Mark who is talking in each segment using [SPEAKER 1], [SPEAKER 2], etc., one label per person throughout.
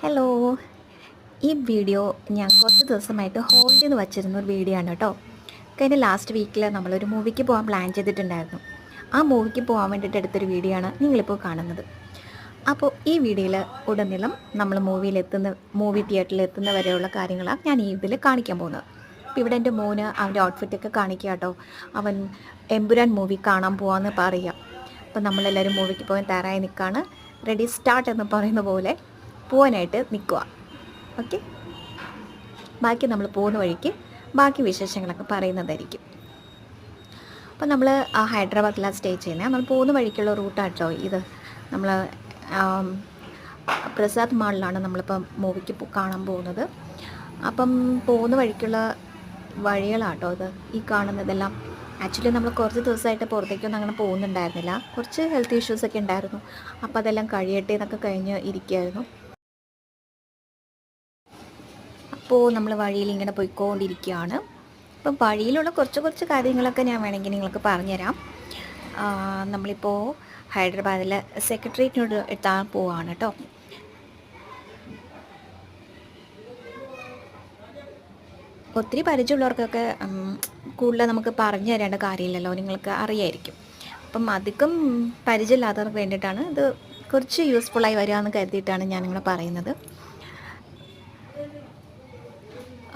[SPEAKER 1] Hello, ഈ video ഞാൻ കുറച്ച് ദിവസമായിട്ട് ഹോൾഡ് ചെയ്ത് വച്ചിരുന്ന ഒരു വീഡിയോ ആണ് കേട്ടോ. കഴിഞ്ഞ ലാസ്റ്റ് വീക്കിൽ നമ്മളൊരു മൂവിക്ക് പോകാൻ പ്ലാൻ ചെയ്തിട്ടുണ്ടായിരുന്നു. ആ മൂവിക്ക് പോകാൻ വേണ്ടിയിട്ട് എടുത്തൊരു വീഡിയോ ആണ് നിങ്ങളിപ്പോൾ കാണുന്നത്. അപ്പോൾ ഈ വീഡിയോയിൽ ഉടനീളം നമ്മൾ മൂവി തിയേറ്ററിൽ എത്തുന്ന വരെയുള്ള കാര്യങ്ങളാണ് ഞാൻ ഈ ഇതിൽ കാണിക്കാൻ പോകുന്നത്. അപ്പോൾ ഇവിടെ എൻ്റെ മോന് അവൻ്റെ ഔട്ട്ഫിറ്റൊക്കെ കാണിക്കുക കേട്ടോ. അവൻ എമ്പുരാൻ മൂവി കാണാൻ പോകാമെന്ന് പറയുക. അപ്പോൾ നമ്മളെല്ലാവരും മൂവിക്ക് പോകാൻ തയ്യാറായി നിൽക്കുകയാണ്. റെഡി സ്റ്റാർട്ട് എന്ന് പറയുന്ന പോലെ പോകാനായിട്ട് നിൽക്കുക. ഓക്കെ, ബാക്കി നമ്മൾ പോകുന്ന വഴിക്ക് ബാക്കി വിശേഷങ്ങളൊക്കെ പറയുന്നതായിരിക്കും. അപ്പോൾ നമ്മൾ ഹൈദരാബാദിലാണ് സ്റ്റേ ചെയ്യുന്നത്. നമ്മൾ പോകുന്ന വഴിക്കുള്ള റൂട്ടാട്ടോ ഇത്. നമ്മൾ പ്രസാദ് മാളിലാണ് നമ്മളിപ്പം മൂവിക്ക് കാണാൻ പോകുന്നത്. അപ്പം പോകുന്ന വഴിക്കുള്ള വഴികളാട്ടോ ഇത് ഈ കാണുന്നതെല്ലാം. ആക്ച്വലി നമ്മൾ കുറച്ച് ദിവസമായിട്ട് പുറത്തേക്കൊന്നും അങ്ങനെ പോകുന്നുണ്ടായിരുന്നില്ല. കുറച്ച് ഹെൽത്ത് ഇഷ്യൂസൊക്കെ ഉണ്ടായിരുന്നു. അപ്പോൾ അതെല്ലാം കഴിയട്ടെ എന്നൊക്കെ കഴിഞ്ഞ് ഇരിക്കുകയായിരുന്നു. അപ്പോൾ നമ്മൾ വഴിയിൽ ഇങ്ങനെ പോയിക്കൊണ്ടിരിക്കുകയാണ്. അപ്പം വഴിയിലുള്ള കുറച്ച് കാര്യങ്ങളൊക്കെ ഞാൻ വേണമെങ്കിൽ നിങ്ങൾക്ക് പറഞ്ഞുതരാം. നമ്മളിപ്പോൾ ഹൈദരാബാദിലെ സെക്രട്ടേറിയറ്റിനോട് എത്താൻ പോവുകയാണ് കേട്ടോ. ഒത്തിരി പരിചയമുള്ളവർക്കൊക്കെ കൂടുതൽ നമുക്ക് പറഞ്ഞു തരേണ്ട കാര്യമില്ലല്ലോ, നിങ്ങൾക്ക് അറിയായിരിക്കും. അപ്പം അധികം പരിചയമില്ലാത്തവർക്ക് വേണ്ടിയിട്ടാണ് ഇത് കുറച്ച് യൂസ്ഫുള്ളായി വരികയെന്ന് കരുതിയിട്ടാണ് ഞാൻ നിങ്ങളെ പറയുന്നത്.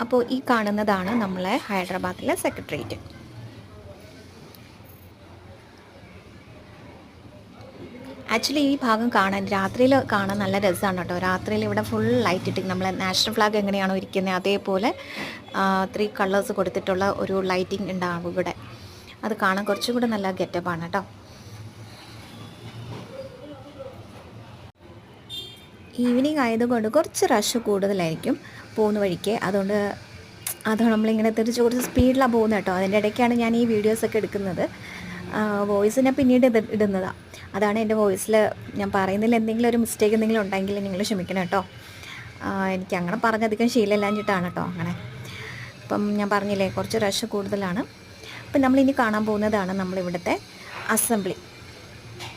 [SPEAKER 1] അപ്പോൾ ഈ കാണുന്നതാണ് നമ്മളെ ഹൈദരാബാദിലെ സെക്രട്ടേറിയറ്റ്. ആക്ച്വലി ഈ ഭാഗം രാത്രിയിൽ കാണാൻ നല്ല രസമാണ് കേട്ടോ. രാത്രിയിൽ ഇവിടെ ഫുൾ ലൈറ്റ് ഇട്ട് നമ്മളെ നാഷണൽ ഫ്ലാഗ് എങ്ങനെയാണോ ഇരിക്കുന്നത് അതേപോലെ 3 കളേഴ്സ് കൊടുത്തിട്ടുള്ള ഒരു ലൈറ്റിംഗ് ഉണ്ടാവും ഇവിടെ. അത് കാണാൻ കുറച്ചും കൂടെ നല്ല ഗെറ്റപ്പാണ് കേട്ടോ. ഈവനിങ് ആയതുകൊണ്ട് കുറച്ച് റഷ് കൂടുതലായിരിക്കും പോകുന്ന വഴിക്ക്. അതുകൊണ്ട് നമ്മളിങ്ങനെ തിരിച്ച് കുറച്ച് സ്പീഡിലാണ് പോകുന്നത് കേട്ടോ. അതിൻ്റെ ഇടയ്ക്കാണ് ഞാൻ ഈ വീഡിയോസൊക്കെ എടുക്കുന്നത്. വോയിസ് ഞാൻ പിന്നീട് ഇടുന്നതാണ്. അതാണ് എൻ്റെ വോയിസിൽ ഞാൻ പറയുന്നതിൽ എന്തെങ്കിലും ഒരു മിസ്റ്റേക്ക് എന്തെങ്കിലും ഉണ്ടെങ്കിൽ നിങ്ങൾ ക്ഷമിക്കണം കേട്ടോ. എനിക്ക് അങ്ങനെ പറഞ്ഞധികം ശീലമില്ലാഞ്ഞിട്ടാണ് കേട്ടോ അങ്ങനെ. അപ്പം ഞാൻ പറഞ്ഞില്ലേ കുറച്ച് റഷ് കൂടുതലാണ്. അപ്പം നമ്മളിനി കാണാൻ പോകുന്നതാണ് നമ്മളിവിടുത്തെ അസംബ്ലി.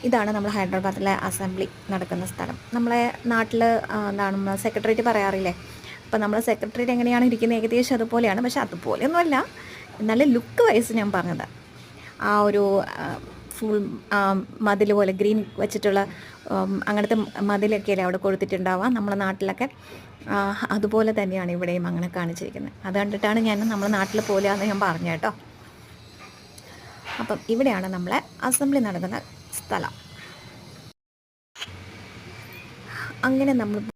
[SPEAKER 1] ഇതാണ് നമ്മൾ ഹൈദരാബാദിലെ അസംബ്ലി നടക്കുന്ന സ്ഥലം. നമ്മളെ നാട്ടിൽ എന്താണ് സെക്രട്ടേറിയറ്റ് പറയാറില്ലേ. അപ്പം നമ്മൾ സെക്രട്ടേറിയറ്റ് എങ്ങനെയാണ് ഇരിക്കുന്നത് ഏകദേശം അതുപോലെയാണ്. പക്ഷെ അതുപോലെയൊന്നുമല്ല, എന്നാലും ലുക്ക് വൈസ് ഞാൻ പറഞ്ഞത്. ആ ഒരു ഫുൾ മതിൽ പോലെ ഗ്രീൻ വെച്ചിട്ടുള്ള അങ്ങനത്തെ മതിലൊക്കെയല്ലേ അവിടെ കൊടുത്തിട്ടുണ്ടാവുക നമ്മളെ നാട്ടിലൊക്കെ. അതുപോലെ തന്നെയാണ് ഇവിടെയും അങ്ങനെ കാണിച്ചിരിക്കുന്നത്. അത് കണ്ടിട്ടാണ് ഞാൻ നമ്മളെ നാട്ടിൽ പോലെയാണെന്ന് ഞാൻ പറഞ്ഞു കേട്ടോ. അപ്പം ഇവിടെയാണ് നമ്മളെ അസംബ്ലി നടക്കുന്ന സ്ഥലം. അങ്ങനെ നമ്മൾ